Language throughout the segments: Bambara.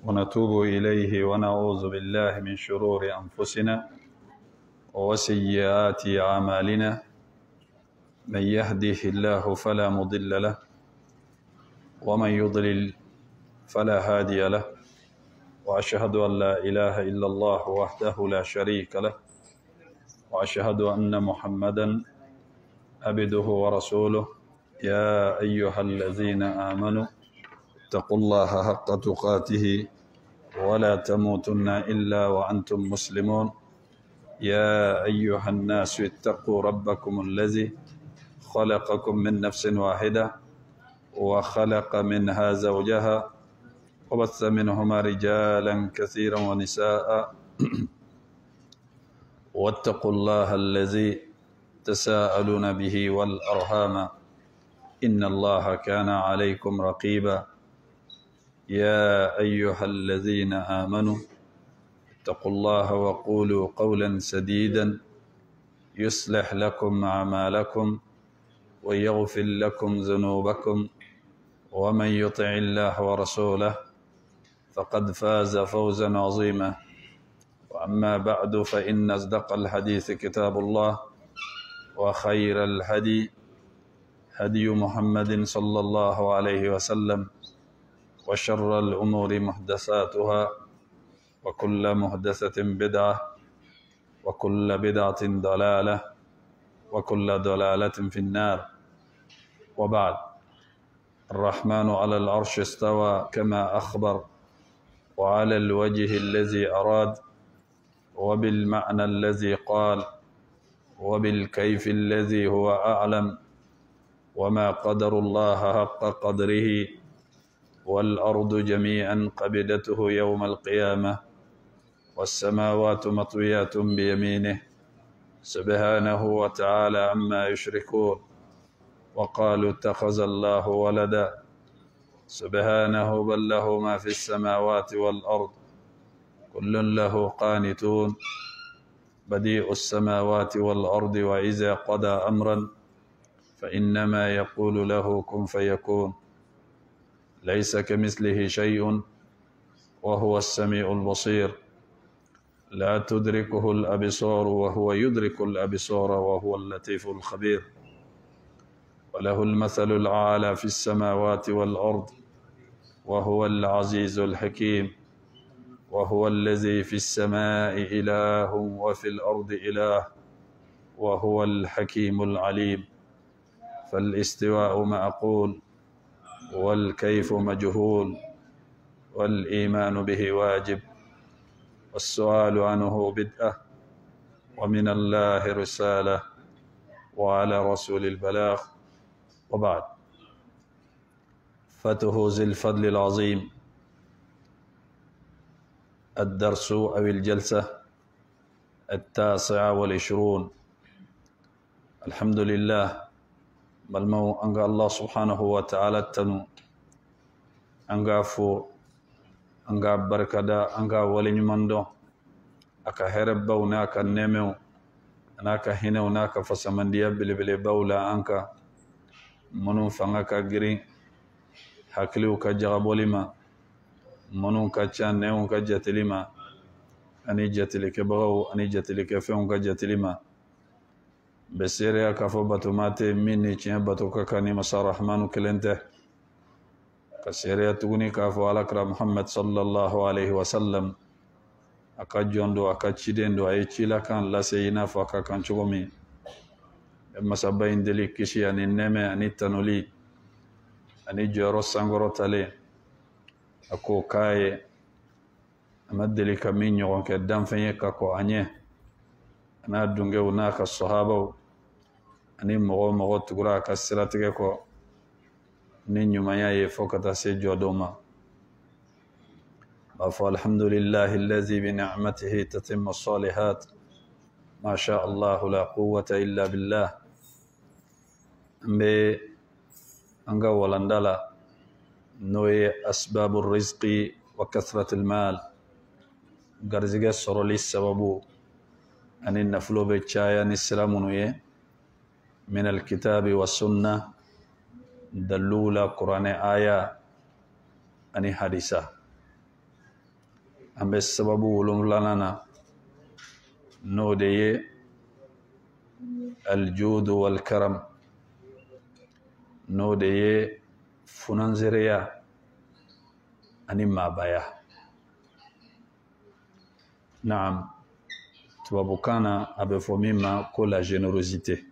ونتوب إليه ونعوذ بالله من شرور أنفسنا وسيئات أعمالنا. من يهده الله فلا مضل له ومن يضلل فلا هادي له، وأشهد أن لا إله إلا الله وحده لا شريك له، وأشهد أن محمدا عبده ورسوله. يا أيها الذين آمنوا اتقوا الله حق تقاته ولا تموتن إلا وأنتم مسلمون. يا أيها الناس اتقوا ربكم الذي خلقكم من نفس واحدة وخلق منها زوجها وبث منهما رجالا كثيرا ونساء واتقوا الله الذي تساءلون به والأرحام إن الله كان عليكم رقيبا. يا أيها الذين آمنوا اتقوا الله وقولوا قولا سديدا يصلح لكم أعمالكم ويغفر لكم ذنوبكم، ومن يطع الله ورسوله فقد فاز فوزا عظيما. وأما بعد فإن أصدق الحديث كتاب الله، وخير الهدي هدي محمد صلى الله عليه وسلم، وشر الأمور محدثاتها، وكل محدثة بدعة، وكل بدعة ضلالة، وكل ضلالة في النار. وبعد، الرحمن على العرش استوى كما أخبر، وعلى الوجه الذي أراد، وبالمعنى الذي قال، وبالكيف الذي هو أعلم. وما قدر الله حق قدره، والأرض جميعا قبضته يوم القيامة، والسماوات مطويات بيمينه سبحانه وتعالى عما يشركون. وقالوا اتخذ الله ولدا، سبحانه بل له ما في السماوات والأرض كل له قانتون. بديع السماوات والأرض، وإذا قضى أمرا فإنما يقول له كن فيكون. ليس كمثله شيء وهو السميع البصير. لا تدركه الأبصار وهو يدرك الأبصار وهو اللطيف الخبير. وله المثل الأعلى في السماوات والأرض وهو العزيز الحكيم. وهو الذي في السماء إله وفي الأرض إله، وهو الحكيم العليم. فالاستواء معقول، والكيف مجهول، والإيمان به واجب، والسؤال عنه بدعة، ومن الله رسالة، وعلى رسول البلاغ. وبعد، فتح ذي الفضل العظيم، الدرس أو الجلسة 29. الحمد لله بلمو أنغا الله سبحانه وتعالى تنو أنغا فو أنغا بركدا أنغا ولي مندو أكا هرب بونا أكا نمو أناكا هنا وناكا فسمنديا بلي بولا أنكا منو فانغا جرين حكليو كجغبولي ما منو كجان نيو كجتلي ما أني جتلي كبغو أني جتلي كفيون كجتلي ما بسيريا كفو باتوماتي مني چين باتو كاكاني مسا رحمانو كلنته كسيريا تغني كفو على كرا محمد صلى الله عليه وسلم أكا جوندو أكا چيدين دو أي چيلا كان لسينا فاكا كان چوغمي مسا باين دلي كشي أني نمي أني تنولي أني جورو سانغورو تالي أكو كاي أمدلي كمين يغن كدام فنيه كاكو أنيه أنا دونجي وناك الصحابة أني مغو تقرأ كسراتك نينيو ما ياي فوق تسجو دوما. فالحمد لله الذي بنعمته تتم الصالحات، ما شاء الله لا قوة إلا بالله. أمبي أنغا ولندلا نوي أسباب الرزق وكثرة المال غرزيغا سورولي السببو أن النفلو بيتشايا نسلامونوية من الكتاب والسنة دلولا قرآن آية ani hadisa an bɛ sababu 7 na n'o de ye aljudu wal karam n'o de ye funansereya ani maabaya. Naam, tubabukan na a bɛ fɔ min ma ko la générosité.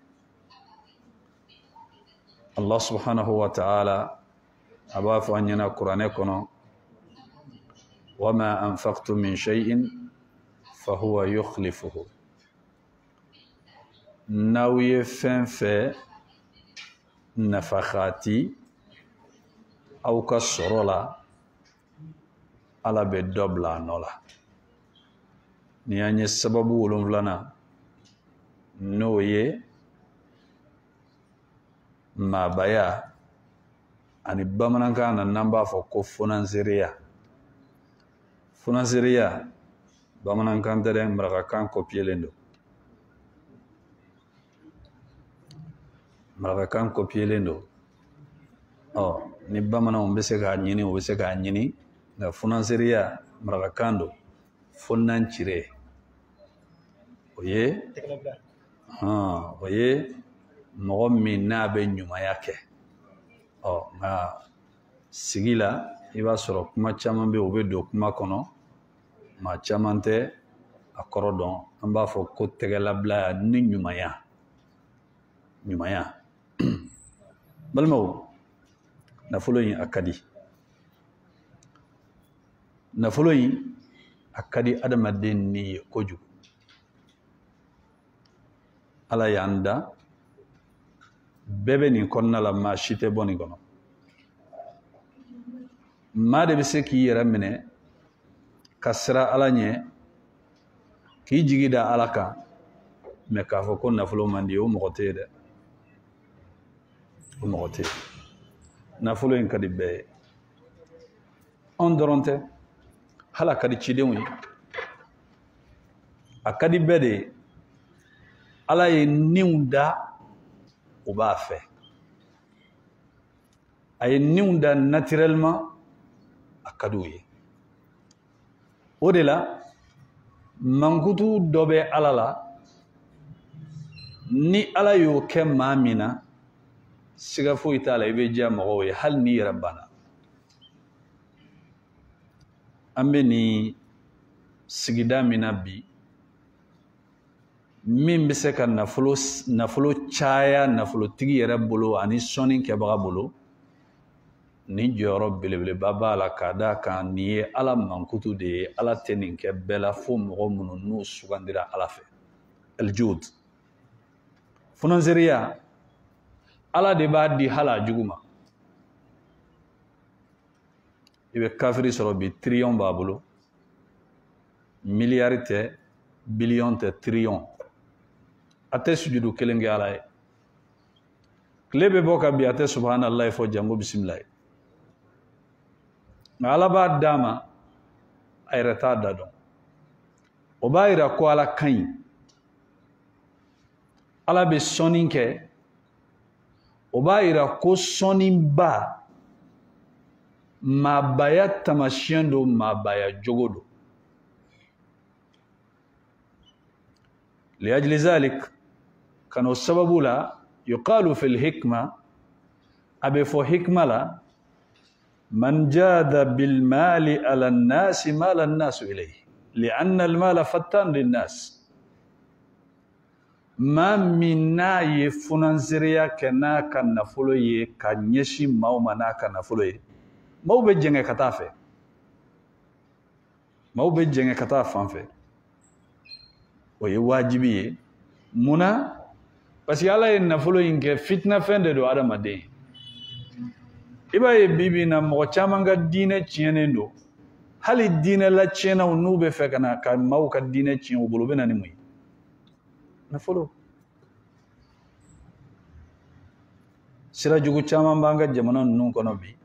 Allah subhanahu wa ta'ala a b'a fɔ an ɲɛna kuranɛ kɔnɔ وَمَا أَنْفَقْتُم مِّن شَيْءٍ فَهُوَ يُخْلِفُهُ. N'aw ye fɛn fɛn nafakati aw ka sɔrɔ la, Ala bɛ dɔ bila a nɔ la. Ni an ye sababu 7 n'o ye maabaya ani bamanankan na n'an b'a fɔ ko funansereya. Funansereya bamanankan tɛ dɛ, marakakan kopiyelen don. Marakakan kopiyelen don. Ni bamananw bɛ se k'a ɲini o bɛ se k'a ɲini, nka funansereya marakakan don. Fonnan cire o ye mɔgɔ min n'a bɛ ɲumanya kɛ. Nka sigi la i b'a sɔrɔ kuma caman bɛ yen o bɛ don kuma kɔnɔ, maa caman tɛ a kɔrɔ dɔn. An b'a fɔ ko tɛgɛlabila ni ɲumanya. Balimaw, nafolo in a ka di. Nafolo in a ka di adamaden ni ye kojugu. Ala y'an da, bɛɛ bɛ nin kɔnɔna la, maa si tɛ bɔ nin kɔnɔ. Maa de bɛ se k'i yɛrɛ minɛ ka sira Ala ɲɛ, k'i jigi da Ala kan, mɛ k'a fɔ ko nafolo man di, o mɔgɔ tɛ yen dɛ. O mɔgɔ tɛ yen. Nafolo in ka di bɛɛ ye. Anw dɔrɔn tɛ, hali a ka di cidenw ye. A ka di bɛɛ de ye. Ala ye niw da, o b'a fɛ. A ye niw da naturellement, a ka d'u ye. O de la, mankutu dɔ bɛ Ala la, ni Ala y'o kɛ maa min na, siga foyi t'a la, i bɛ diya mɔgɔw ye, hali n'i yɛrɛ banna. An bɛ nin sigida min na bi, min bɛ se ka nafolo caya nafolotigi yɛrɛ bolo ani sɔnni kɛbaga bolo, nin jɔyɔrɔ belebeleba b'a la, k'a d'a kan nin ye Ala mankutu de ye. Ala tɛ nin kɛ bɛɛ la fo mɔgɔ minnu n'u sugandira Ala fɛ. Aljud, funansereya, Ala de b'a di hali a jugu ma. I bɛ kafiri sɔrɔ bi tiriyɔn b'a bolo, miliyari tɛ, biliyɔn tɛ, tiriyɔn. A tɛ sujudu kelen kɛ Ala ye. Tile bɛ bɔ ka bin a tɛ subhanalahi fɔ jango bisimilahi. Nka Ala b'a d'a ma, a yɛrɛ t'a da dɔn. O b'a jira ko Ala ka ɲi. Ala bɛ sɔnni kɛ. O b'a jira ko sɔnniba, maabaya tamasiyɛn don, maabaya jogo don. لأجل ذلك كانوا سببوا لا يقال في الحكمة أبي فو حكمة لا من جاد بالمال على الناس مال الناس إليه لأن المال فتان للناس. ما منا يفنانسريا كنا كنافلوي كنيشي ماو منا كنافلوي ماو بيجنة كتافة ماو بيجنة كتافة فيه o ye wajibi ye. Munna? Parce que Ala ye nafolo in kɛ fitna fɛn de don adamaden. I b'a ye bi bi in na mɔgɔ caman ka diinɛ tiɲɛnen don. Hali diinɛ la tiɲɛnaw n'u bɛ fɛ ka na ka maaw ka diinɛ tiɲɛ u bolo, u bɛ na ni mun ye? Nafolo. Sira jugu caman b'an ka jamana ninnu kɔnɔ bi,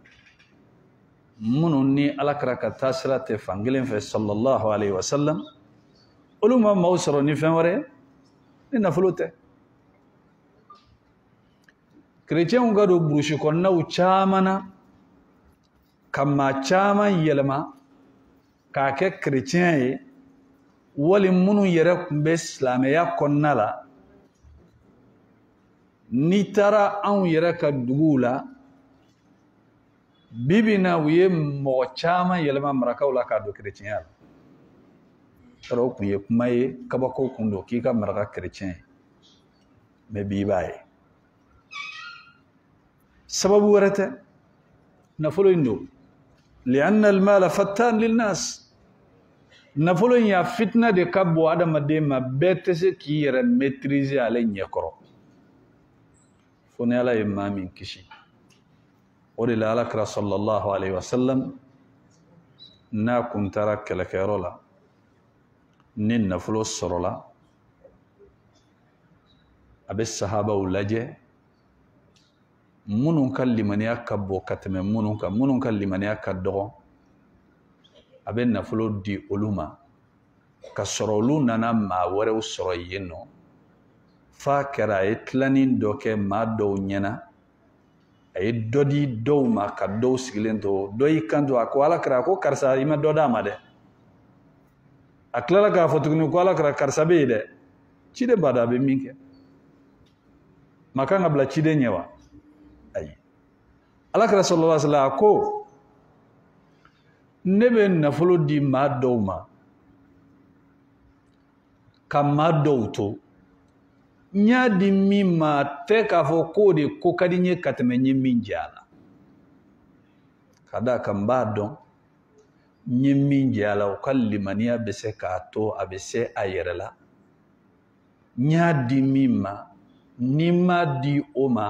minnu ni Alakira ka taasira tɛ fankelen fɛ sallallahu alaihi wa sallam, olu ma maaw sɔrɔ ni fɛn wɛrɛ ni nafolo tɛ. Kerecɛnw ka don burusi kɔnɔnaw caman na kama caman yɛlɛma k'a kɛ chrétien ye wali minnu yɛrɛ kun bɛ silamɛya kɔnɔna la n'i taara anw yɛrɛ ka duguw la bibi na u ye mɔgɔ caman yɛlɛma marakaw la k'a don chrétienya la tara o kun ye kuma ye kabako kun don k'i ka maraka chrétien mais bi b'a ye sababu wɛrɛ tɛ nafolo in don li'anna al-mala fattan lin-nas nafolo in ya fitna de ka bɔ adamaden ma bɛɛ tɛ se k'i yɛrɛ maîtriser ale ɲɛkɔrɔ fo ni Ala ye maa min kisi o de la Alakira sallallahu alayhi wa sallam n'a kun taara kɛlɛkɛyɔrɔ la ni nafolo sɔrɔla a bɛ sahabaw lajɛ minnu ka limaniya ka bon ka tɛmɛ minnu ka limaniya ka dɔgɔ a bɛ nafolo di olu ma ka sɔrɔ olu nana maa wɛrɛw sɔrɔ yen nɔ f'a kɛra a ye tilanin dɔ kɛ maa dɔw ɲɛna a ye dɔ di dɔw ma ka dɔw sigilen to dɔ y'i kanto a ko Alakira ko karisa i ma dɔ d'a ma dɛ a tilala k'a fɔ tuguni ko Alakira karisa bɛ yen dɛ ciden b'a dɔn a bɛ min kɛ ma kan ka bila ciden ɲɛ wa ayi Alakira sallallahu alaihi wa sallam a ko ne bɛ nafolo di maa dɔw ma ka maa dɔw to n y'a di min ma tɛ k'a fɔ k'o de ko ka di n ye ka tɛmɛ n ye min jɛ a la ka d'a kan n b'a dɔn n ye min jɛ a la o ka limaniya bɛ se k'a to a bɛ se a yɛrɛ la n y'a di min ma ni n m'a di o ma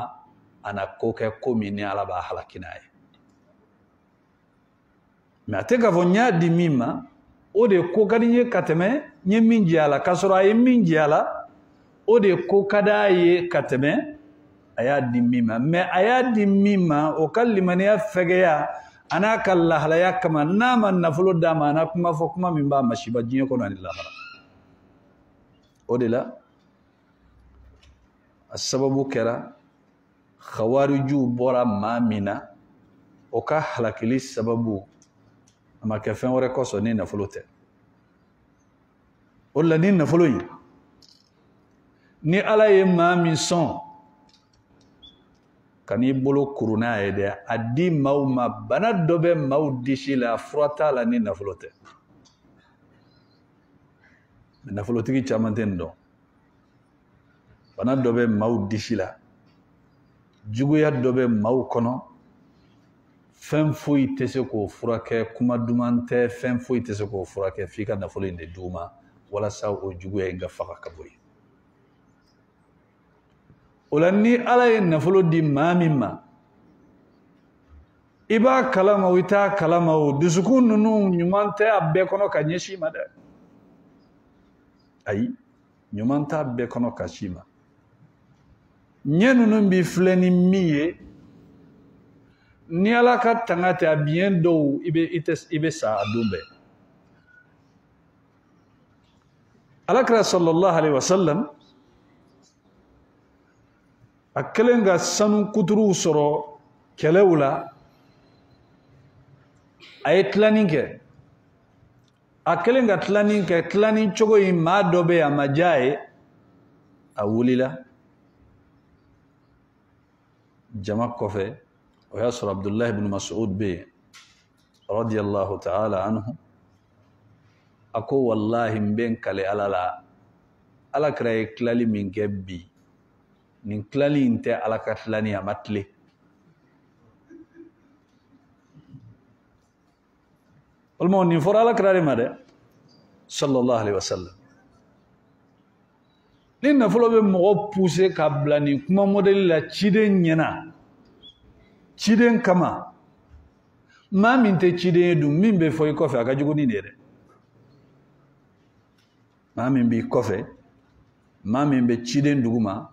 a na ko kɛ ko min ni Ala b'a halaki n'a ye mais a tɛ k'a fɔ n y'a di min ma o de ko ka di n ye ka tɛmɛ n ye min jɛ a la k'a sɔrɔ a ye min jɛ a la o de ko ka d'a ye ka tɛmɛ a y'a di min ma mais a y'a di min ma o ka limaniya fɛgɛya a n'a ka lahalaya kama n'a ma nafolo d'a ma a na kuma fɔ kuma min b'a masiba diɲɛ kɔnɔ ani lahara o de la a sababu kɛra khawarijuw bɔra maa min na o ka halakili sababu a ma kɛ fɛn wɛrɛ kɔsɔn ni nafolo tɛ o de la ni nafolo in ni Ala ye maa min sɔn ka n'i bolo kuru n'a ye dɛ a di maaw ma bana dɔ bɛ maaw disi la fura t'a la ni nafolo tɛ nafolotigi caman tɛ nin dɔn bana dɔ bɛ maaw disi la juguya dɔ bɛ maaw kɔnɔ fɛn foyi tɛ se k'o furakɛ kuma duman tɛ fɛn foyi tɛ se k'o furakɛ f'i ka nafolo in de d'u ma walasa o juguya in ka faga ka bɔ yen o la ni Ala ye nafolo di maa min ma i b'a kalama o i t'a kalama o dusukun ninnu ɲuman tɛ a bɛɛ kɔnɔ ka ɲɛsin ma dɛ ayi ɲuman t'a bɛɛ kɔnɔ ka si ma ɲɛ ninnu bi filɛ ni min ye ni Ala ka tanga tɛ a biɲɛ dɔw i bɛ sa a don bɛɛ Alakira sallallahu alaihi wa sallam a kɛlen ka sanu kuturuw sɔrɔ kɛlɛw la a ye tilanin kɛ a kɛlen ka tilanin kɛ tilanin cogo in maa dɔ bɛ yen a ma diya a ye a wulila jama kɔfɛ o y'a sɔrɔ Abdullahi ibn Mas'ud bɛ yen radiyallahu ta'ala anhu a ko wallahi n bɛ n kale Ala la Alakira ye tilali min kɛ bi nin tilali in tɛ Ala ka tilani a ma tile walima nin fɔra Alakira de ma dɛ sallallahu alaihi wa sallam ni nafolo bɛ mɔgɔ pousser ka bila nin kuma modèle la ciden ɲɛna ciden kama maa min tɛ ciden ye dun min bɛ fɔ i kɔfɛ a ka jugu ni de ye dɛ maa min b'i kɔfɛ maa min bɛ ciden duguma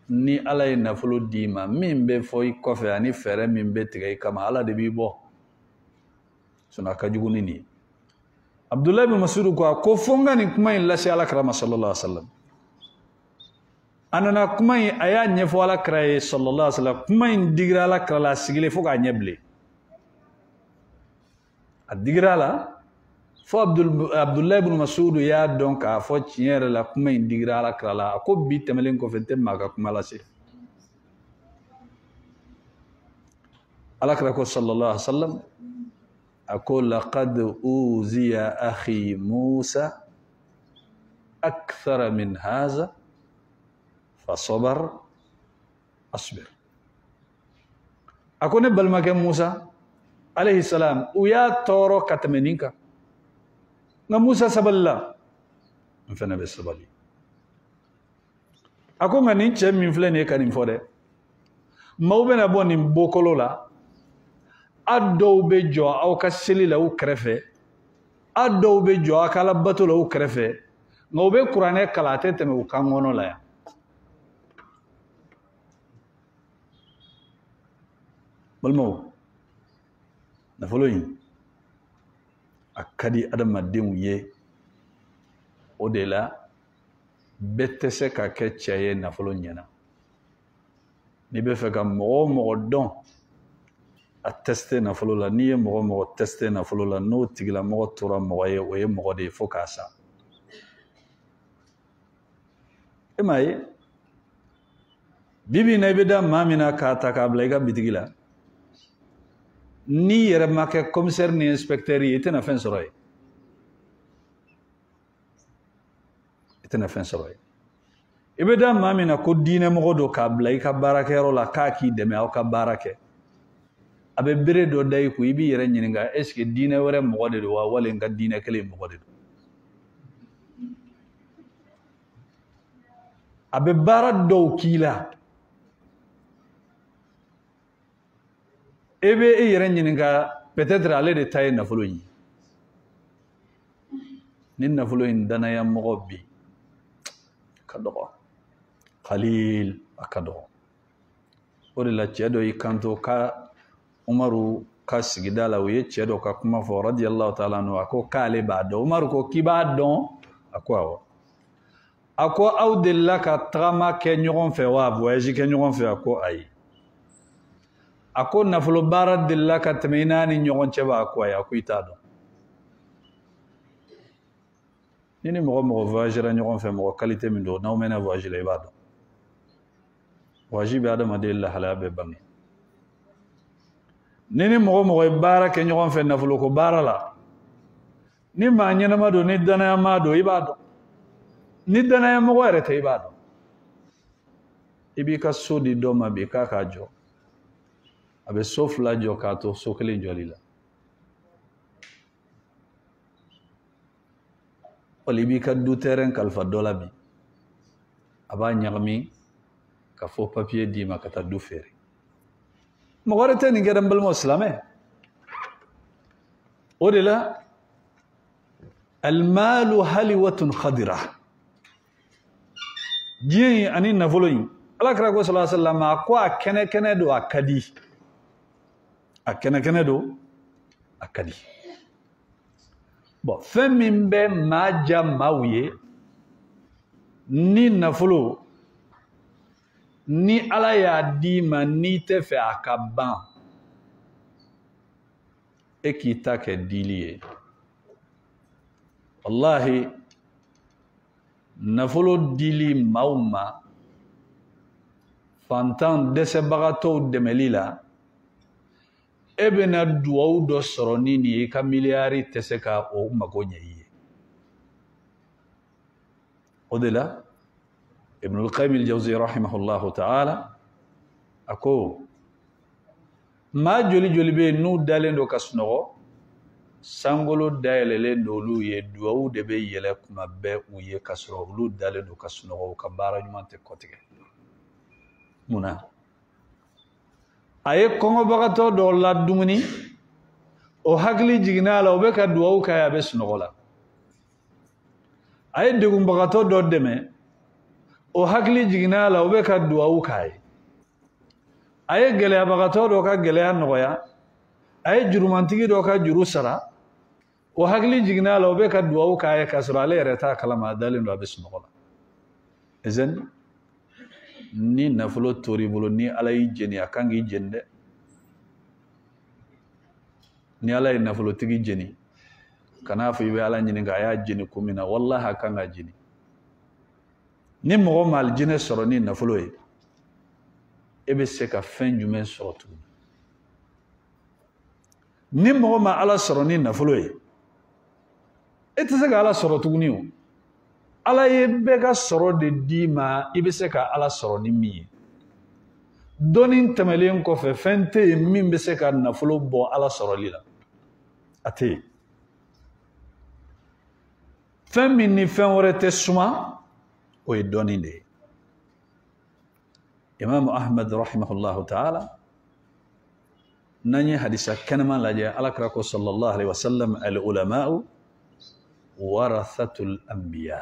ni Ala ye nafolo d'i ma min bɛ fɔ i kɔfɛ ani fɛɛrɛ min bɛ tigɛ i kama Ala de b'i bɔ sinon a ka jugu ni nin ye Abdullahi bin Mas'ud ko fo n ka nin kuma in lase Alakira ma sallallahu alaihi wa sallam a nana kuma in a y'a ɲɛfɔ Alakira ye sallallahu alaihi wa sallam kuma in digira Alakira la a sigilen fo k'a ɲɛ bilen digira la fo Abdullah ibn Mas'ud ya donc a fo tiɲɛ la kuma in digira alakira la a ko bi tɛmɛlen kɔfɛ n tɛ maa ka kuma lase alakira ko sallallahu alaihi wasallam a ko laqad uziya akhi Musa akthara min haza fasabar asbir a ko ne balimakɛ Musa alayhi salam u y'a tɔɔrɔ ka tɛmɛ nin kan nka Musa sabalila n fana bɛ sabali a ko nka nin cɛ min filɛ nin ye ka nin fɔ dɛ maaw bɛna bɔ nin bokolo la a dɔw bɛ jɔ aw ka seli la u kɛrɛfɛ a dɔw bɛ jɔ aw ka Alabato la u kɛrɛfɛ nka u bɛ kuranɛ kalan a tɛ tɛmɛ u kan kɔnɔ la yan balimaw nafolo in a ka di adamadenw ye o de la bɛɛ tɛ se ka kɛ cɛ ye nafolo ɲɛna n'i bɛ fɛ ka mɔgɔ o mɔgɔ dɔn a tɛsite nafolo la n'i ye mɔgɔ o mɔgɔ tɛsite nafolo la n'o tigilamɔgɔ tora mɔgɔ ye o ye mɔgɔ de ye fo k'a sa e m'a ye bibi in na i bɛ da maa min na k'a ta k'a bila i ka bitigi la n'i yɛrɛ ma kɛ commissaire ni inspecteur ye i tɛna fɛn sɔrɔ yen i tɛna fɛn sɔrɔ yen i bɛ da maa min na ko diinɛmɔgɔ don k'a bila i ka baarakɛyɔrɔ la k'a k'i dɛmɛ aw ka baara kɛ a bɛ bere dɔ da i kun i b'i yɛrɛ ɲininka est ce que diinɛ wɛrɛ mɔgɔ de don wa wali n ka diinɛ kelen mɔgɔ de don a bɛ baara dɔw k'i la e bɛ e yɛrɛ ɲininka peut-être ale de ta ye nafolo in ye ni nafolo in danaya mɔgɔ bi ka dɔgɔ Khalil a ka dɔgɔ o de la cɛ dɔ y'i kanto ka Umaru ka sigida la u ye cɛ dɔ ka kuma fɔ radiyallahu ta'ala anhu a ko k'ale b'a dɔn Umaru ko k'i b'a dɔn a ko awɔ a ko aw delila ka tagama kɛ ɲɔgɔn fɛ wa voyage kɛ ɲɔgɔn fɛ a ko ayi a ko nafolo baara delila ka tɛmɛ i n'a ni ɲɔgɔn cɛ b'a ko ayi a ko i t'a dɔn ni ni mɔgɔ mɔgɔ voyagera ɲɔgɔn fɛ mɔgɔ qualité min don n'aw mɛnna voyage la i b'a dɔn voyage bɛ adamaden lahalaya bɛɛ bange ni ni mɔgɔ mɔgɔ ye baara kɛ ɲɔgɔn fɛ nafolo ko baara la ni maa ɲɛnama don ni danayama don i b'a dɔn ni danaya mɔgɔ yɛrɛ tɛ i b'a dɔn i b'i ka so di dɔ ma bi k'a k'a jɔ a bɛ so fila jɔ k'a to so kelen jɔli la wali i b'i ka du terrain kalifa dɔ la bi a b'a ɲagami ka fɔ papier d'i ma ka taa du feere mɔgɔ wɛrɛ tɛ nin kɛ dɛ n balimaw silamɛ o de la almalu haliwatun khadira diɲɛ in ani nafolo in alakira ko sallallahu alaihi wasallam a ko a kɛnɛ kɛnɛ don a ka di a kɛnɛ kɛnɛ don a ka di bon fɛn min bɛ maa ja maaw ye ni nafolo ni ala y'a di ma n'i tɛ fɛ a ka ban e k'i ta kɛ dili ye wallahi nafolo dili maaw ma fantan dɛsɛbagatɔw dɛmɛli la e bɛna duwawu dɔ sɔrɔ ni nin ye i ka miliyari tɛ se ka o mago ɲɛ i ye o de la Ibnul Qayyim al-Jawzi rahimahullahu ta'ala a ko maa joli joli bɛ yen n'u dalen don ka sunɔgɔ sankolo dayɛlɛlen don olu ye duwawu de bɛ yɛlɛ kuma bɛɛ u ye ka sɔrɔ olu dalen don ka sunɔgɔ u ka baara ɲuman tɛ kɔtigɛ munna a ye kɔngɔbagatɔ dɔw ladumuni o hakili jiginna a la o bɛ ka duwawu kɛ a bɛ sunɔgɔ la a ye degunbagatɔ dɔ dɛmɛ o hakili jiginna a la o bɛ ka duwawu k'a ye a ye gɛlɛyabagatɔ dɔ ka gɛlɛya nɔgɔya a ye jurumantigi dɔ ka juru sara o hakili jiginna a la o bɛ ka duwawu k'a ye k'a sɔrɔ ale yɛrɛ t'a kalama a dalen don a bɛ sunɔgɔ la ezen ni nafolo tori bolo ni ala y'i jeni a kan k'i jeni dɛ ni ala ye nafolotigi jeni kana fɔ i bɛ ala ɲininka a y'a jeni kun min na wallahi a kan ka jeni ni mɔgɔ ma alijinɛ sɔrɔ ni nafolo ye e bɛ se ka fɛn jumɛn sɔrɔ tuguni ni mɔgɔ ma ala sɔrɔ ni nafolo ye e tɛ se ka ala sɔrɔ tuguni o ala ye bɛɛ ka sɔrɔ de d'i ma i bɛ se ka ala sɔrɔ ni min ye dɔnni tɛmɛlen kɔfɛ fɛn tɛ yen min bɛ se ka nafolo bɔ ala sɔrɔli la a tɛ yen fɛn min ni fɛn wɛrɛ tɛ suma o ye dɔnni de ye imam ahmad rahimahullahu ta'ala n'an ye hadisa kɛnɛma lajɛ alakira ko sallallahu alaihi wasallam al ulama'u warathatul anbiya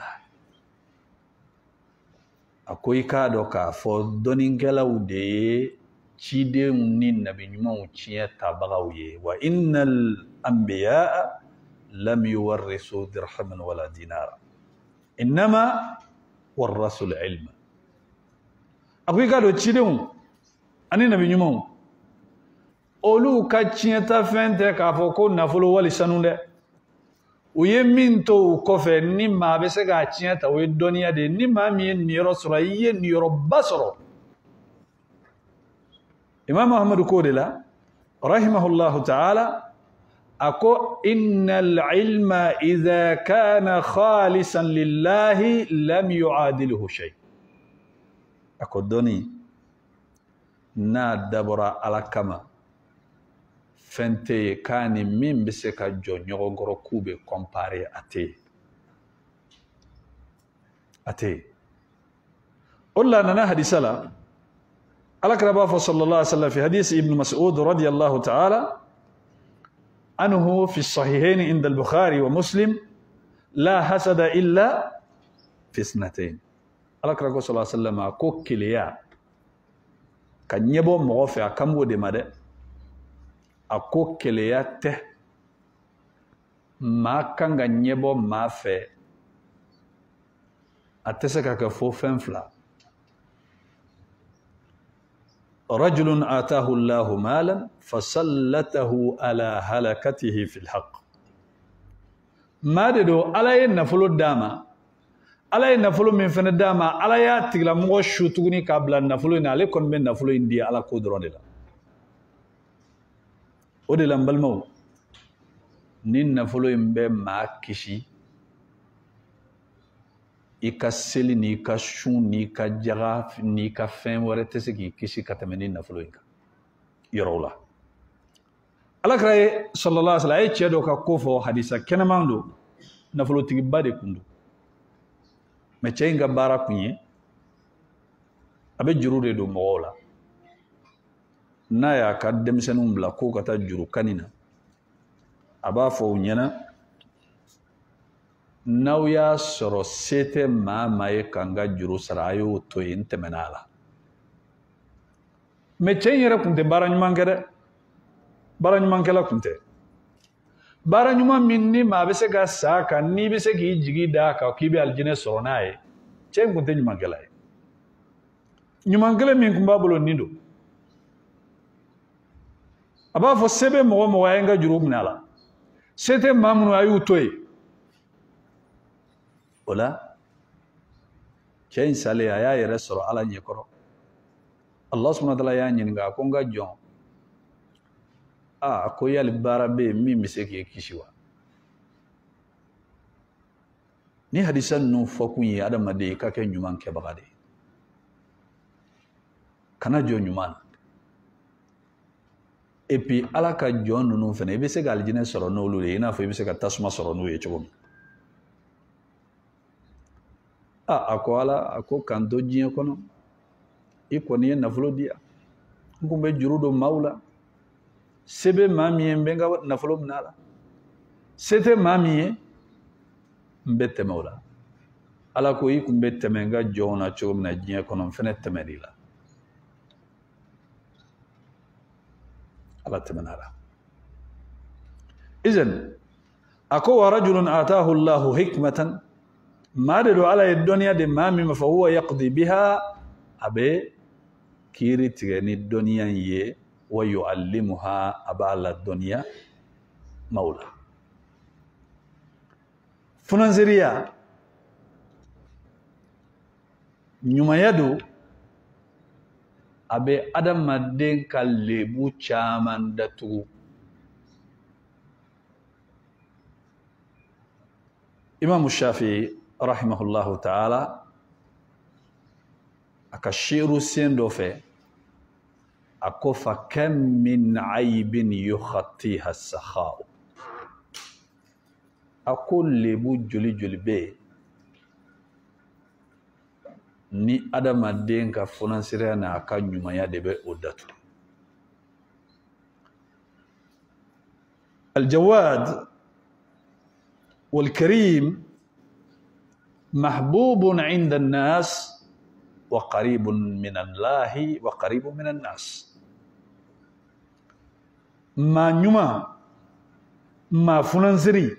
a ko i k'a dɔn k'a fɔ dɔnnikɛlaw de ye cidenw ni nabi ɲumanw tiɲɛ tabagaw ye wa innal anbiya lam yuwarrisu dirhaman wala dinara innama warrasul ilma a ko i k'a dɔn cidenw ani nabi ɲumanw olu ka tiɲɛta fɛn tɛ k'a fɔ ko nafolo wali sanu dɛ u ye min to u kɔfɛ ni maa bɛ se k'a tiɲɛ ta o ye dɔnniya de ye ni maa min ye niyɔrɔ sɔrɔ i ye niyɔrɔba sɔrɔ imam ahmadu ko de la rahimahullahu ta'ala a ko innal ilma idha kana khalisan lillahi lam yu'adiluhu shay a ko dɔnni n'a dabɔra ala kama fɛn tɛ ye k'a ni min bɛ se ka jɔ ɲɔgɔn kɔrɔ k'u bɛ kɔnpare a tɛ yen a tɛ yen o de la a nana hadisa la alakira b'a fɔ sallallahu alaihi wa sallam fi hadisi ibn mas'ud radiyallahu ta'ala anhu fi sahihayn inda al-bukhari wa muslim la hasada illa fi isnatayn alakira ko sallallahu alaihi wa sallam ko keleya ka ɲɛbɔ mɔgɔ fɛ a kan b'o de ma dɛ a ko keleya tɛ maa kan ka ɲɛbɔ maa fɛ a tɛ se ka kɛ fo fɛn fila rajulun atahu Allahu malan fasallatahu ala halakatihi fil haqq maa de don ala ye nafolo d'a ma ala ye nafolo min fɛnɛ d'a ma ala y'a tigilamɔgɔ su tuguni k'a bila nafolo in na ale kɔni bɛ nafolo in di ala ko dɔrɔn de la o de la n balimaw ni nafolo in bɛ maa kisi i ka seli n'i ka sun n'i ka jaga n'i ka fɛn wɛrɛ tɛ se k'i kisi ka tɛmɛ ni nafolo in kan yɔrɔw la alakira ye sallallahu alaihi wa sallam a ye cɛ dɔ ka ko fɔ hadisa kɛnɛman don nafolotigiba de kun don mɛ cɛ in ka baara kun ye a bɛ juru de don mɔgɔw la n'a y'a ka denmisɛnninw bila k'u ka taa juru kanni na a b'a fɔ u ɲɛna n'aw y'a sɔrɔ se tɛ maa maa ye k'an ka juru sara a y'o to yen n tɛmɛna a la mɛ cɛ in yɛrɛ tun tɛ baara ɲuman kɛ dɛ baara ɲumankɛla tun tɛ baara ɲuman min ni maa bɛ se ka sa a kan n'i bɛ se k'i jigi da kan k'i bɛ alijinɛ sɔrɔ n'a ye cɛ in tun tɛ ɲumankɛla ye ɲumankɛla min tun b'a bolo nin don a b'a fɔ se bɛ mɔgɔ mɔgɔ a ye n ka juru minɛ a la se tɛ maa minnu a y'u to yen o la cɛ in salen a y'a yɛrɛ sɔrɔ ala ɲɛkɔrɔ Allah subhanahu wa ta'ala y'a ɲininka a ko n ka jɔn a ko yali baara bɛ yen min bɛ se k'e kisi wa ni hadisa ninnu fɔ kun ye adamaden i ka kɛ ɲuman kɛbaga de ye kana jɔ ɲuman na et puis ala ka jɔn ninnu fana i bɛ se ka alijinɛ sɔrɔ n'olu de ye i n'a fɔ i bɛ se ka tasuma sɔrɔ n'u ye cogo min a ko ala a ko k'an to diɲɛ kɔnɔ i kɔni ye nafolo di yan n kun bɛ juru don maaw la se bɛ maa min ye n bɛ n ka nafolo minɛ a la se tɛ maa min ye n bɛ tɛmɛ o la ala ko i kun bɛ tɛmɛ n ka jɔnw na cogo min na diɲɛ kɔnɔ n fana tɛmɛ de la ala tɛmɛna a la izan a ko wa rajulun atahu Allahu hikmatan maa de don ala ye dɔnniya de maa min ma fa huwa yaqdi biha a bɛ kiiri tigɛ ni dɔnniya in ye wa yu'allimuha a b'a la dɔnniya maula funanziriya ɲumanya do a bɛ adamaden ka lebu caman datugu Imam Shafi'i rahimahullahu ta'ala aka shiru sen dɔ fɛ a ko fa kam min aibin yukhatiha as-sakha'u a ko lebu joli joli bɛ ni adamaden ka funansiriya n'a ka ɲumanya de bɛ o datugu al-Jawad والكريم محبوب عند الناس وقريب من الله وقريب من الناس ما نيوما ما فننزري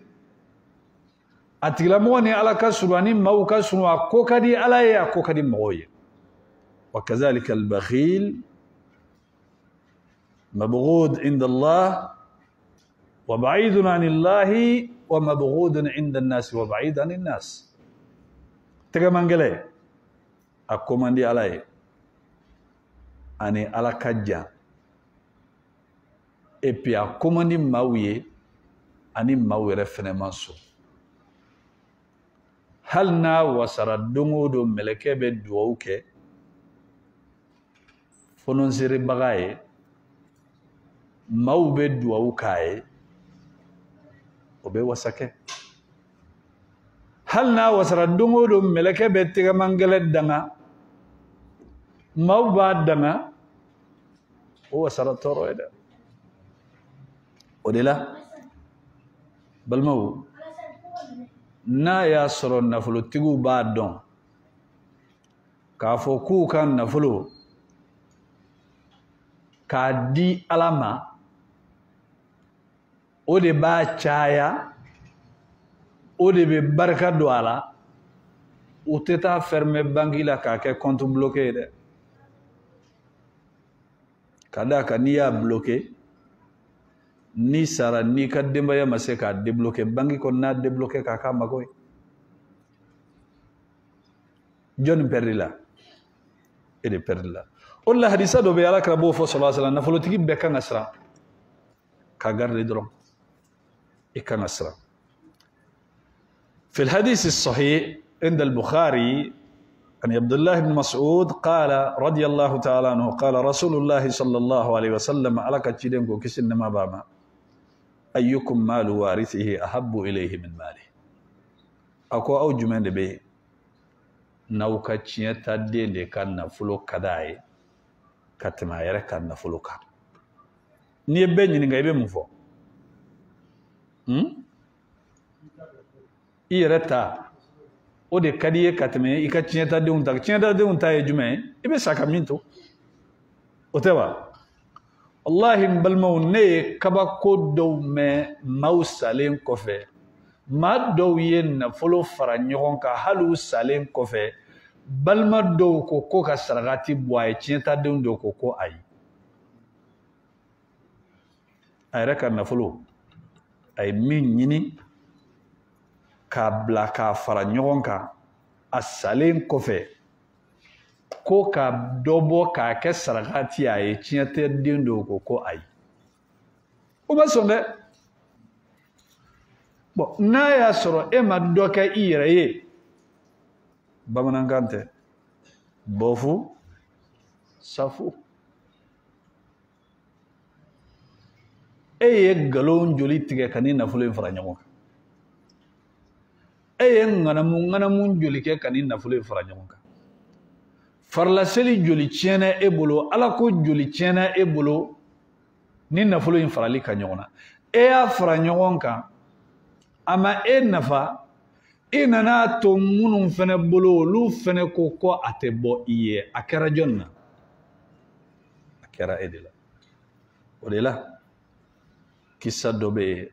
أتلموني على كسراني ما كسروا كوكدي على كوكدي موي وكذلك البخيل مبغوض عند الله وبعيد عن الله ومبغوض عند الناس وبعيد عن الناس تكمنجله أكمندي عليه أني على كجا إبي أكمندي ماوي أني ماوي رفنا منسو هل نا وسر الدمود ملكه بدووك فننزري بغاي ماو بدووكاي obe wasake hal na wasara dungo do meleke be tiga mangale danga mawba danga o wasara toro eda odela balmaw na ya soro nafulo tigu ba don ka fo ku kan nafulo ka di alama o de b'a caya o de bɛ barika don a la o tɛ taa fermer banque la k'a kɛ compte bloqué ye dɛ ka d'a kan n'i y'a bloqué ni sara n'i ka denbaya ma se k'a débloqué banque kɔni n'a débloqué k'a k'a mago ye jɔnni perdre la e de perdre la o de la hadisa dɔ bɛ Alakira b'o fɔ sallallahu alaihi wa sallam nafolotigi bɛɛ kan ka siran ka garder dɔrɔn كان أسرع في الحديث الصحيح عند البخاري عن عبد الله بن مسعود قال رضي الله تعالى عنه قال رسول الله صلى الله عليه وسلم على كتشيدنكو كسن ما باما أيكم مال وارثه أحب إليه من ماله أكو أو جمعن بي نو كتشيه تدين دي كان نفلو كداي كتما يرى كان نفلو كا نيبين ينغا يبين مفو i yɛrɛ ta o de ka di ye ka tɛmɛ i ka tiɲɛtadenw ta tiɲɛtadenw ta ye jumɛn ye i bɛ sa ka min to o tɛ wa wallahi n balimaw ne ye kabako dɔw mɛn maaw salen kɔfɛ maa dɔw ye nafolo fara ɲɔgɔn kan hali u salen kɔfɛ balima dɔw ko ko ka sarakati bɔ a ye tiɲɛtadenw dɔw ko ko ayi a yɛrɛ ka nafolo a ye min ɲini k'a bila k'a fara ɲɔgɔn kan a salen kɔfɛ ko ka dɔ bɔ k'a kɛ sarakati a ye tiɲɛtaden dɔw ko ko ayi o ma sɔn dɛ bon n'a y'a sɔrɔ e ma dɔ kɛ i yɛrɛ ye bamanankan tɛ bɔfu safu e ye nkalon joli tigɛ ka ni nafolo in fara ɲɔgɔn kan e ye ŋanamu joli kɛ ka ni nafolo in fara ɲɔgɔn kan farilaseli joli tiɲɛna e bolo ala ko joli tiɲɛna e bolo ni nafolo in farali ka ɲɔgɔn na e y'a fara ɲɔgɔn kan a ma e nafa e nana to minnu fana bolo olu fana ko ko a tɛ bɔ i ye a kɛra jɔn na a kɛra e de la o de la kisa dɔ bɛ yen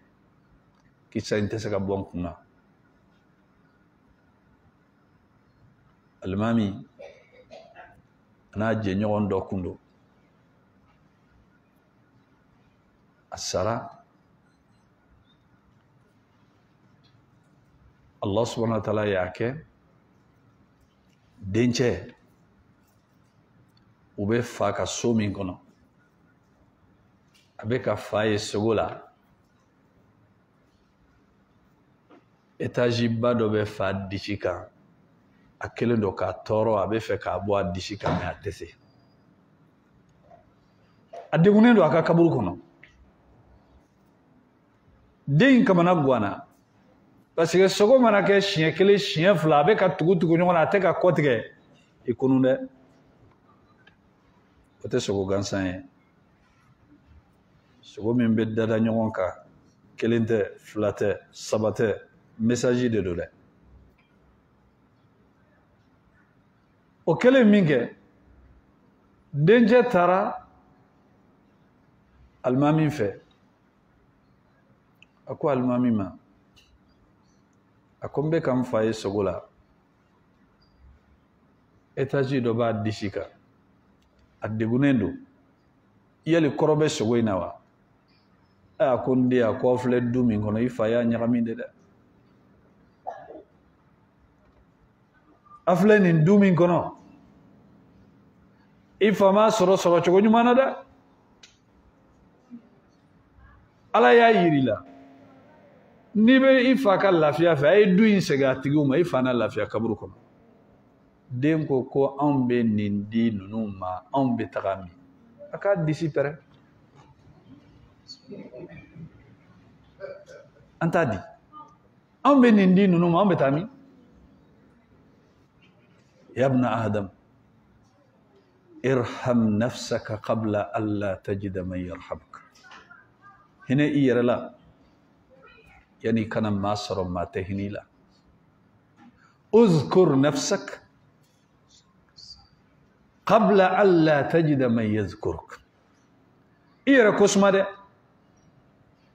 kisa in tɛ se ka bɔ n kunna alimami n'a jɛɲɔgɔn dɔ kun don a sara Allah subhanahu wa ta'ala y'a kɛ dencɛ u bɛ fa ka so min kɔnɔ a bɛ ka fa ye sogo la étage ba dɔ bɛ fa disi kan a kelen don k'a tɔɔrɔ a bɛ fɛ k'a bɔ a disi kan mais a tɛ se a degunnen don a ka kaburu kɔnɔ den in kamana guwanna parce que sogo mana kɛ siɲɛ kelen siɲɛ fila a bɛ ka tugu ɲɔgɔn na a tɛ ka kɔ tigɛ i kunu dɛ o tɛ sogo gansan ye sogo min bɛ dada ɲɔgɔn kan kelen tɛ fila tɛ saba tɛ message de don dɛ o kelen min kɛ dencɛ taara alimami fɛ a ko alimami ma a ko n bɛ ka n fa ye sogo la étage dɔ b'a disi kan a degunnen don yali kɔrɔ bɛ sogo in na wa a ko n den a ko aw filɛ du min kɔnɔ i fa y'a ɲagami de dɛ a filɛ nin du min kɔnɔ i fa m'a sɔrɔ cogo ɲuman na dɛ ala y'a yiri la n'i bɛ i fa ka lafiya fɛ a ye du in segin a tigiw ma i fa n'a lafiya kaburu kɔnɔ den ko anw bɛ nin di ninnu ma anw bɛ taga min a k'a disi pɛrɛ an t'a di anw bɛ nin di ninnu ma anw bɛ taa min yabna adam irham nafsaka qabla alla tajida man yarhamka hinɛ i yɛrɛ la yani kana maa sɔrɔ maa tɛ hinɛ i la uzkur nafsak qabla alla tajida man yazkuruk i yɛrɛ kosuma dɛ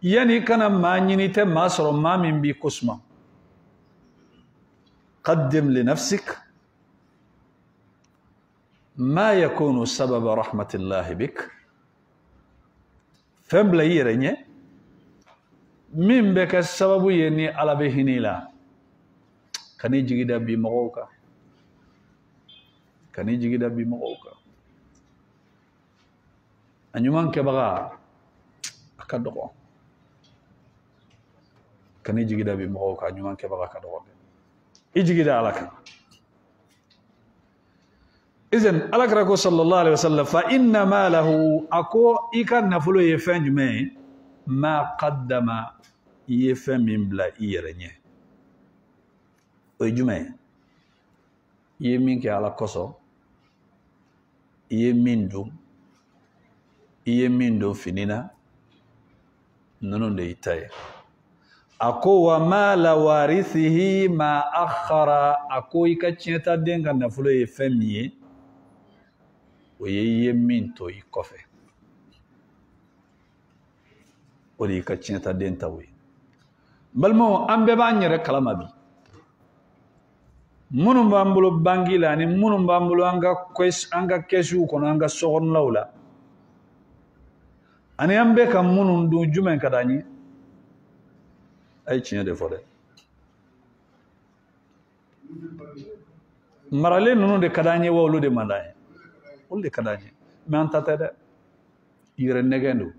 yani kana maa ɲini tɛ maa sɔrɔ maa min b'i kosuma qaddim li nafsik ma yakunu sababa rahmatillahi bik fɛn bila i yɛrɛ ɲɛ min bɛ kɛ sababu ye ni ala bɛ hinɛ i la kan'i jigida bi mɔgɔw kan kan'i jigida bi mɔgɔw kan a ɲuman kɛbaga a ka dɔgɔ kan'i jigida bi mɔgɔw kan a ɲuman kɛbaga ka dɔgɔ i jigida ala kan izan alakira ko sallallahu alaihi wasallam fa inna malahu ako i ka nafolo ye fɛn jumɛn ye ma qaddama i ye fɛn min bila i yɛrɛ ɲɛ o ye jumɛn ye i ye min kɛ ala kosɔn i ye min dun i ye min don fini na ninnu de y'i ta ye a ko wa ma la warithihi ma akhara a ko i ka tiɲɛtaden ka nafolo ye fɛn min ye o ye i ye min to i kɔfɛ o de y'i ka tiɲɛtaden taw ye balimaw an bɛɛ b'an yɛrɛ kalama bi minnu b'an bolo banki la ani minnu b'an bolo an ka kɛsiw kɔnɔ an ka sokɔnɔnaw la ani an bɛ ka minnu dun jumɛn ka d'an ye a ye tiɲɛ de fɔ dɛ maralen ninnu de ka d'an ye wa olu de man d'an ye olu de ka d'an ye mais an ta tɛ dɛ yɛrɛ nɛgɛn don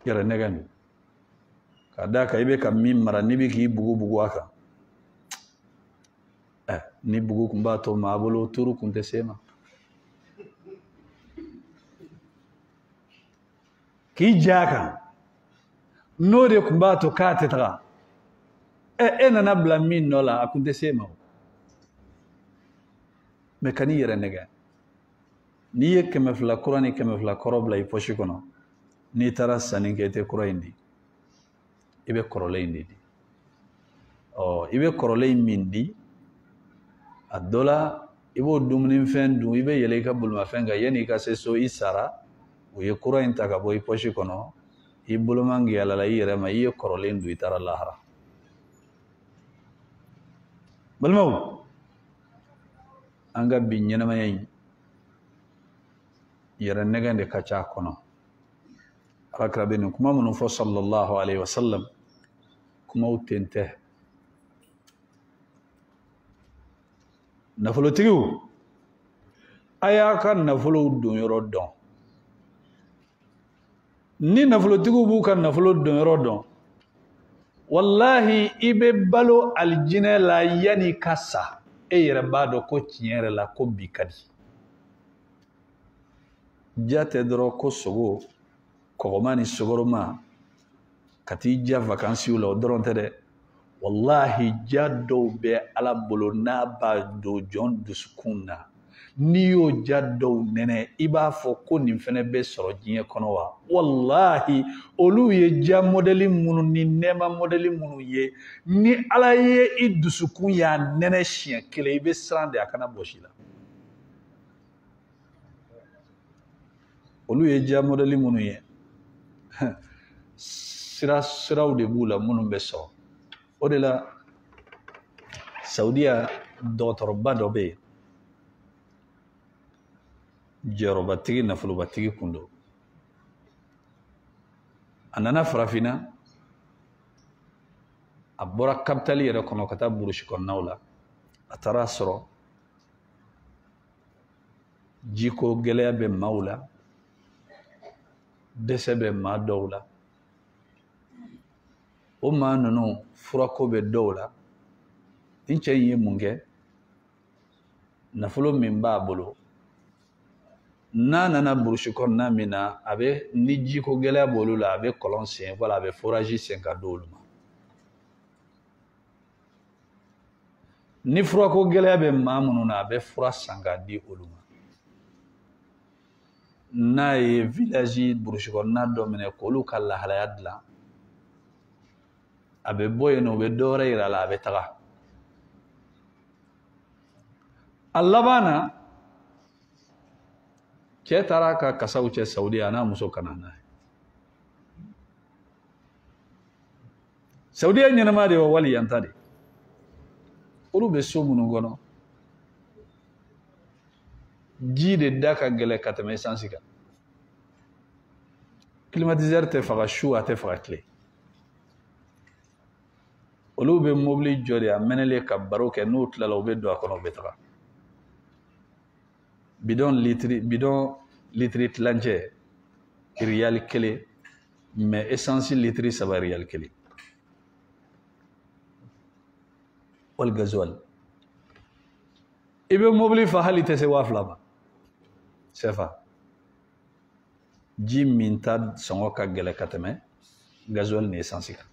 yɛrɛ nɛgɛn don ka d'a kan i bɛ ka min mara n'i bɛ k'i bugu a kan ni bugu tun b'a to maa bolo turu tun tɛ se ma k'i ja a kan n'o de tun b'a to k'a tɛ taga e nana bila min nɔ la a tun tɛ se ma mais ka n'i yɛrɛ nɛgɛ n'i ye 200 kura ni 200 kɔrɔ bila i poche kɔnɔ n'i taara sanni kɛ i tɛ kura in di i bɛ kɔrɔlen in de di i bɛ kɔrɔlen in min di a dɔ la i b'o dumunifɛn dun i bɛ yɛlɛ i ka bolimafɛn kan yanni i ka se so i sara u ye kura in ta ka bɔ i poche kɔnɔ i bolo man yalala i yɛrɛ ma i ye kɔrɔlen dun i taara lahara balimaw an ka bi ɲɛnamaya in yɛrɛ nɛgɛn de ka ca a kɔnɔ alakira bɛ nin kuma minnu fɔ sallallahu alaihi wasallam kumaw tentɛ nafolotigiw a y'a ka nafolow don yɔrɔ dɔn ni nafolotigiw b'u ka nafolo don yɔrɔ dɔn wallahi i bɛ balo alijinɛ la yanni ka sa e yɛrɛ b'a dɔn ko tiɲɛ yɛrɛ la ko bi ka di ja tɛ dɔrɔn ko sogo kɔgɔma ni sogoroma ka t'i ja vakansiw la o dɔrɔn tɛ dɛ wallahi ja dɔw bɛ ala bolo n'a b'a don jɔn dusukun na n'i y'o ja dɔw nɛnɛ i b'a fɔ ko nin fɛnɛ bɛ sɔrɔ diɲɛ kɔnɔ wa wallahi olu ye ja modèle minnu ni nɛɛma modèle minnu ye ni ala ye i dusukun y'a nɛnɛ siɲɛ kelen i bɛ siran de a kana bɔsi la olu ye ja modèle minnu ye siraw de b'u la minnu bɛ sɔrɔ o de la Saudiya dɔgɔtɔrɔba dɔ bɛ yen jɔyɔrɔbatigi nafolobatigi kun don a nana farafinna a bɔra kapitali yɛrɛ kɔnɔ ka taa burusi kɔnɔnaw la a taara sɔrɔ jiko gɛlɛya bɛ maaw la dɛsɛ bɛ maa dɔw la o maa ninnu furako bɛ dɔw la ni cɛ in ye mun kɛ nafolo min b'a bolo n'a nana burusi kɔnɔna min na a bɛ ni jiko gɛlɛya b'olu la a bɛ kɔlɔn sen wala a bɛ foraji sen ka d'olu ma ni furako gɛlɛya bɛ maa minnu na a bɛ fura san ka di olu ma n'a ye village burusi kɔnɔna dɔ minɛ k'olu ka lahalaya dilan a bɛ bɔ yen nɔ u bɛ dɔ wɛrɛ yira a la a bɛ taga a laban na cɛ taara ka kasaw cɛ Saudiya a n'a muso kana n'a ye Saudiya ɲɛnama de wa wali yanta de olu bɛ so minnu kɔnɔ ji de da ka gɛlɛ ka tɛmɛ essence kan climatiseur tɛ faga su a tɛ faga tile olu bɛ mobili jɔ de a mɛnɛlen ka baro kɛ n'u tilala u bɛ don a kɔnɔ u bɛ taga bidon litiri tilancɛ riyal kelen mais essence litiri 3 riyal kelen wal gasoil i bɛ mobili fa hali tɛ se 2000 ma sefa ji min ta sɔngɔ ka gɛlɛ ka tɛmɛ gasoil ni essence kan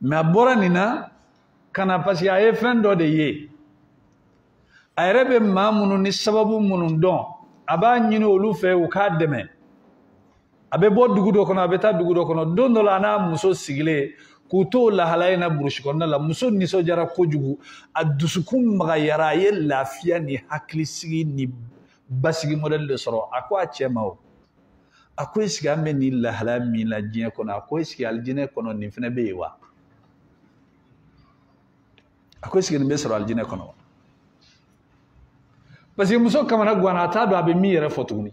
mais a bɔra nin na ka na parce que a ye fɛn dɔ de ye a yɛrɛ bɛ maa minnu ni sababu minnu dɔn a b'a ɲini olu fɛ u k'a dɛmɛ a bɛ bɔ dugu dɔ kɔnɔ a bɛ taa dugu dɔ kɔnɔ don dɔ la a n'a muso sigilen k'u to lahalaya in na burusi kɔnɔna la muso nisɔndiyara kojugu a dusukun magayara a ye lafiya ni hakilisigi ni basigi modèle de sɔrɔ a ko a cɛ ma o a ko est-ce que an bɛ nin lahalaya min la diɲɛ kɔnɔ a ko est-ce que alijinɛ kɔnɔ nin fana bɛ yen wa a ko est-ce que nin bɛ sɔrɔ alijinɛ kɔnɔ wa parce que muso kamana guwana a t'a dɔn a bɛ min yɛrɛ fɔ tuguni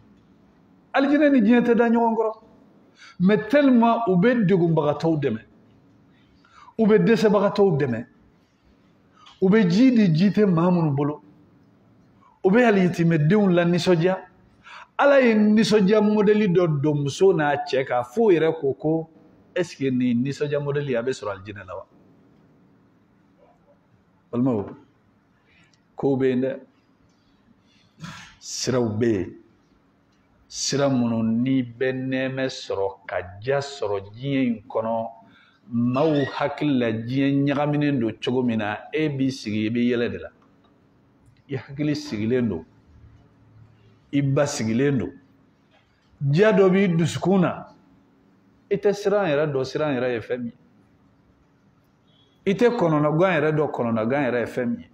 alijinɛ ni diɲɛ tɛ da ɲɔgɔn kɔrɔ mais tellement u bɛ degunbagatɔw dɛmɛ u bɛ dɛsɛbagatɔw dɛmɛ u bɛ ji di ji tɛ maa minnu bolo u bɛ yatimɛdenw la nisɔndiya ala ye nisɔndiya modèle dɔ don muso n'a cɛ kan fo yɛrɛ ko est ce que nin nisɔndiya modèle a bɛ sɔrɔ alijinɛ la wa balimaw kow bɛ yen dɛ siraw bɛ yen sira minnu ni bɛ nɛɛmɛ sɔrɔ ka ja sɔrɔ diɲɛ in kɔnɔ maaw hakili la diɲɛ ɲagaminen don cogo min na e b'i sigi i bɛ yɛlɛ de la i hakili sigilen don i ba sigilen don diya dɔ b'i dusukun na i tɛ siran yɛrɛ dɔn siran yɛrɛ ye fɛn min ye i tɛ kɔnɔnagan yɛrɛ dɔn kɔnɔnagan yɛrɛ ye fɛn min ye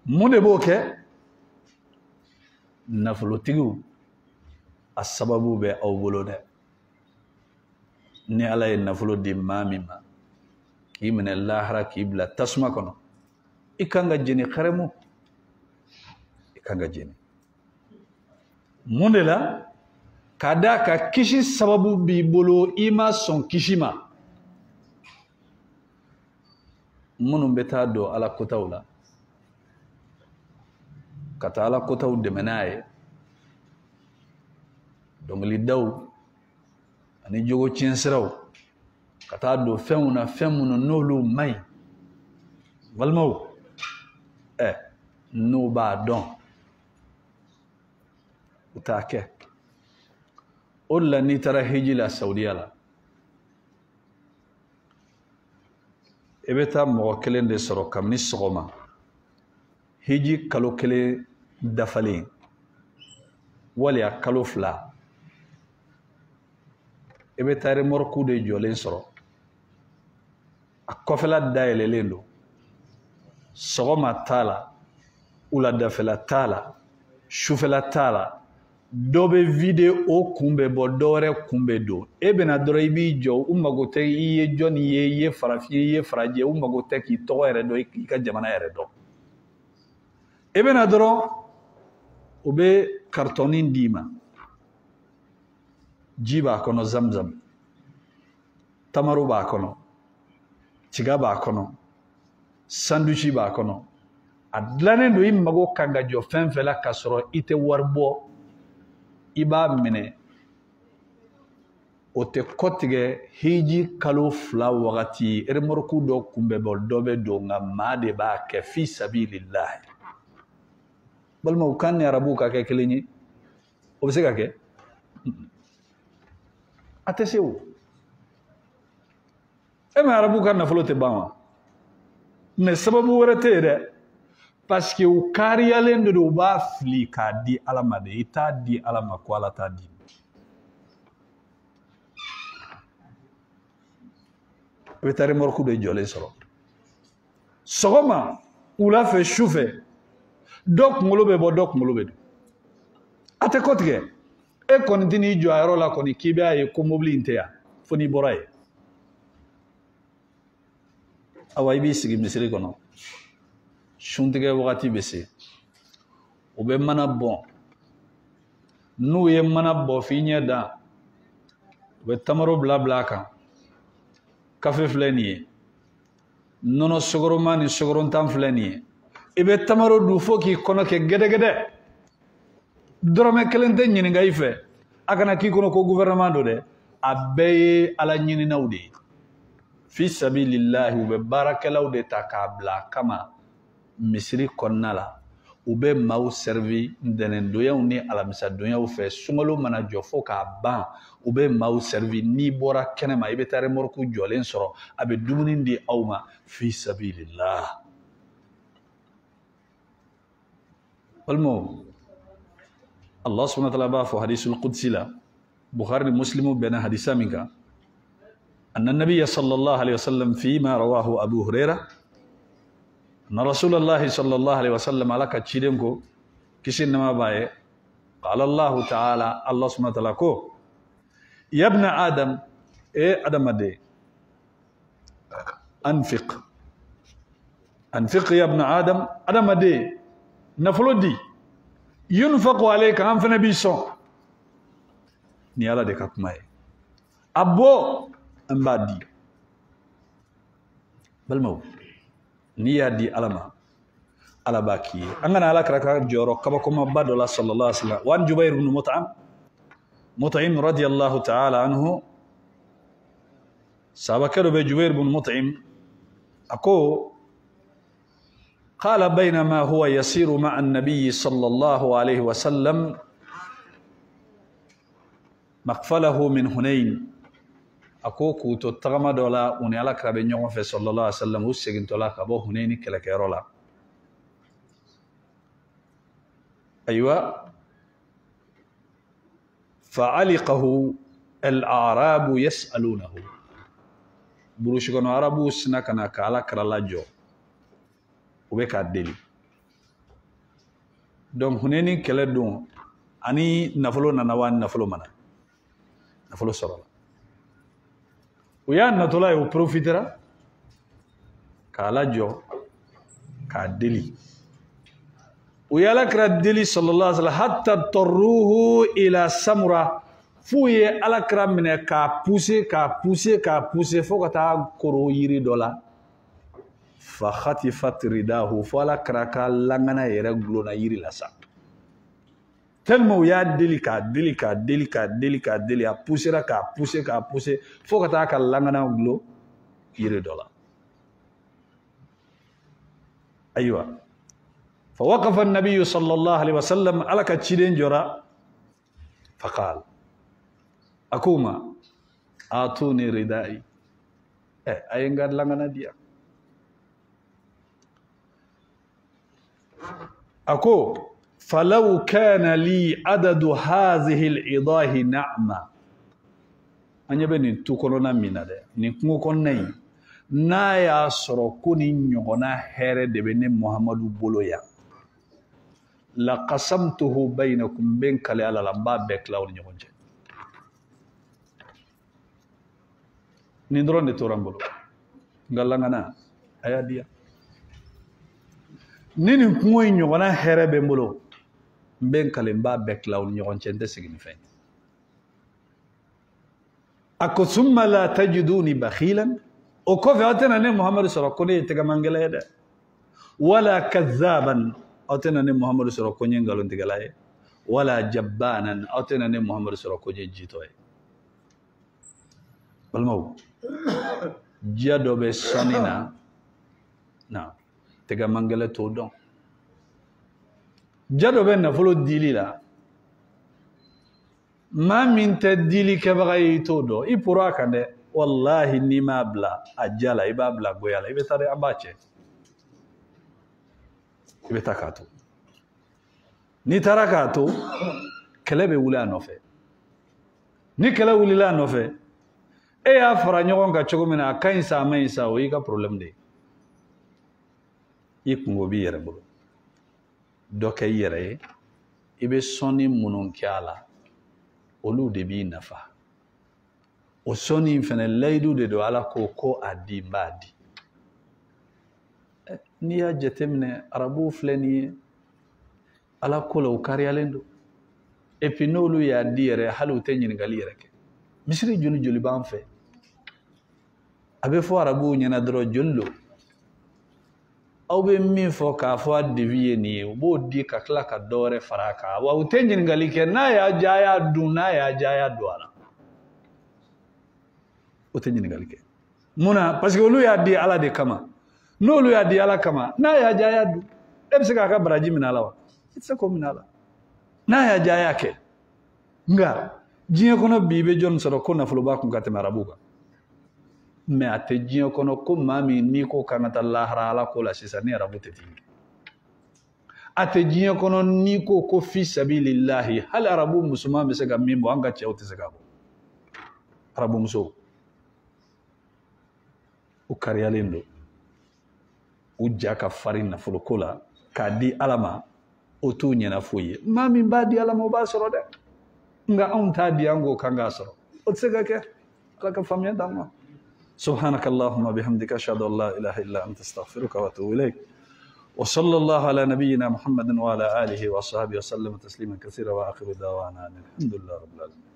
mun de b'o kɛ nafolotigiw a sababu bɛ aw bolo dɛ ni ala ye nafolo di maa min ma k'i minɛ lahara k'i bila tasuma kɔnɔ i kan ka jeni xaremu i kan ka jeni mun de la k'a da ka kisi sababu b'i bolo i ma sɔn kisi ma minnu bɛ taa don ala kotaw la ka taa ala kotaw dɛmɛ n'a ye dɔnkilidaw ani jogo tiɲɛsiraw ka taa don fɛnw na fɛn minnu n'olu man ɲi balimaw n'u b'a dɔn u t'a kɛ o de la n'i taara hiji la Saudiya la i bɛ taa mɔgɔ kelen de sɔrɔ kabini sɔgɔma hiji kalo kelen dafalen wali a kalo 2 i bɛ taa remorque de jɔlen sɔrɔ a kɔfɛla dayɛlɛlen don sɔgɔma t'a la wuladafɛla t'a la sufɛla t'a la dɔ bɛ vide o kun bɛ bɔ dɔ wɛrɛ kun bɛ don e bɛna dɔrɔn i b'i jɔ u mago tɛ i ye jɔnni ye i ye farafin i ye farajɛ u mago tɛ k'i tɔgɔ yɛrɛ dɔn i ka jamana yɛrɛ dɔn e bɛna dɔrɔn u bɛ karitɔni d'i ma ji b'a kɔnɔ zamzam tamaru b'a kɔnɔ tiga b'a kɔnɔ sandusi b'a kɔnɔ a dilannen don i mago kan ka jɔ fɛn fɛn la k'a sɔrɔ i tɛ wari bɔ i b'a minɛ o tɛ kɔtigɛ hiji kalo 2 wagati remorque dɔ kunbɛ bɔ dɔ bɛ don nka maa de b'a kɛ fi sabilillahi balimaw kan ni arabuw ka kɛ kelen ye o bɛ se ka kɛ a tɛ se o e ma arabuw ka nafolo tɛ ban wa mais sababu wɛrɛ tɛ yen dɛ parce que u kariyalen de don u b'a fili k'a di ala ma de i t'a di ala ma ko ala t'a di i bɛ taa remorque de jɔlen sɔrɔ sɔgɔma wula fɛ su fɛ dɔ kunkolo bɛ bɔ dɔ kunkolo bɛ don a tɛ kɔtigɛ e kɔni tɛ n'i jɔ a yɔrɔ la kɔni k'i b'a ye ko mobili in tɛ yan fo n'i bɔra yen awa i b'i sigi misiri kɔnɔ suntigɛ wagati bɛ se u bɛ mana bɔn n'u ye mana bɔ f'i ɲɛ da u bɛ tamaro bila a kan kafe filɛ nin ye nɔnɔ sogoroma ni sogorontan filɛ nin ye i bɛ tamaro dun fo k'i kɔnɔ kɛ gɛdɛgɛdɛ dɔrɔmɛ kelen tɛ ɲininka i fɛ a kana k'i kɔnɔ ko gouvernement don dɛ a bɛɛ ye ala ɲininaw de ye fi sabilillahi u bɛ baarakɛlaw de ta k'a bila a kama misiri kɔnɔna la u bɛ maaw servi ntɛnɛndonyaw ni alamisadonyaw fɛ sunkalo mana jɔ fo k'a ban u bɛ maaw servi n'i bɔra kɛnɛma i bɛ taa remorque jɔlen sɔrɔ a bɛ dumuni di aw ma fi sabilillah balimaw Allah subhanahu wa ta'ala b'a fɔ hadisul qudsi la Bukhari ni Muslimu bɛnna hadisa min kan أن النبي صلى الله عليه وسلم فيما رواه أبو هريرة أن رسول الله صلى الله عليه وسلم على كتشيدمكو كسين ما باي قال الله تعالى الله سبحانه وتعالى كو يا ابن آدم آدم دي أنفق يا ابن آدم آدم دي نفلو دي ينفق عليك أنف نبي صن نيالا دي كاكماي أبو an b'a di balimaw n'i y'a di ala ma ala b'a k'i ye an kana ala kɛra ka jɔyɔrɔ kabakomaba dɔ la sallallahu alaihi wa sallam wa an Jubayr ibn Mut'im radiyallahu ta'ala anhu sahabakɛ dɔ bɛ Jubayr ibn Mut'im a ko قال بينما هو يسير مع النبي صلى الله عليه وسلم مقفله من هنين ako k'u to tagama dɔ la u ni alakira bɛ ɲɔgɔn fɛ sallallahu alaihi wa sallam u segintɔla ka bɔ Hunayni kɛlɛkɛyɔrɔ la ayiwa fa'aliqahu al-a'rabu yas'alunahu burusi kɔnɔ arabuw sina ka na ka alakira lajɔ u bɛ k'a deli donc Hunayni kɛlɛ don ani nafolo nana wa nafolo mana nafolo sɔrɔla u y'a natɔla ye u profitera k'a lajɔ k'a deli u ye alakira deli sallallahu alaihi wa sallam hatta tarruhu ila samura f'u ye alakira minɛ k'a pousser fo ka taa koro yiri dɔ la fa khatifat ridahu fala kraka langana yere glona yiri la sa tellement ya delika a pousser fo ka ta ka langana glo yiri dola aywa fa waqafa an-nabiy sallallahu alaihi wasallam ala ka chiden jora faqal akuma atuni ridai ayenga langana dia ako falau kana li adadu hadhihi al-idahi na'ma anyabe ni tukorona minade ni kungonai na ya soro kuni nyogona here de bene muhammadu boloya la qasamtuhu bainakum ben kale ala lamba beklaw nyogonje ni ndronde torambolo ngalangana aya dia nini kungo nyogona here be mbolo ben kale mba beklaw nyogonje nde sigini fe ako thumma la tajiduni bakhilan o ko fe atena ne muhammadu sallallahu alaihi wasallam tega mangela wala kadhaban atena ne muhammadu sallallahu alaihi wasallam ngalon tigalaye wala jabbanan atena ne muhammadu sallallahu alaihi wasallam jitoy balmaw jado be sanina na tega mangela to don jado be na folo dilila ma min tadili ke bagay to do I pura kande wallahi ni mabla ajala ibabla goyala ibetare abache ibetakato ni tarakato kelebe wula nofe ni kele wulila nofe e afra nyogon ka chogomina kainsa mainsa o yika problem de ikungo bi yere bolo doke yere ibe soni munun kyala olu de bi nafa o soni fene laydu de do ala ko adibadi ni ya jetemne arabu fleni ala ko lo kariyalendo e pinolu ya dire halu tenyin galire ke misri joli ban fe abe fo arabu nyana dro jollo awbe mi fo ka fo devier ni bo di ka kla ka dore faraka wa utenyin galike na ya jaya duala utenyin galike muna parce que olu ya di ala de kama no lu ya di ala kama na ya jaya du ebse ka baraji minalawa itse ko minala na ya jaya ke nga jiye kono bibe jon soro ko na fulo ba ko gate marabuga me ate jiye kono ko mami ni ko kanata lahra ala ko la sisa ni arabu teti ate jiye kono ni ko fi sabilillahi hal arabu musuma be se ga mimbo anga chewte se ga arabu muso o kariyalendo ujaka farina fulokola kadi alama otu nyana foye mami mbadi alama ba soro de nga on ta di ango kanga soro otsega ke alaka famya dama subhanakallahumma bihamdika ashhadu an la ilaha illa anta astaghfiruka wa atubu ilaik wa sallallahu ala nabiyyina muhammadin wa ala alihi wa sahbihi wa sallam tasliman katsira wa akhiru dawana alhamdulillahi rabbil alamin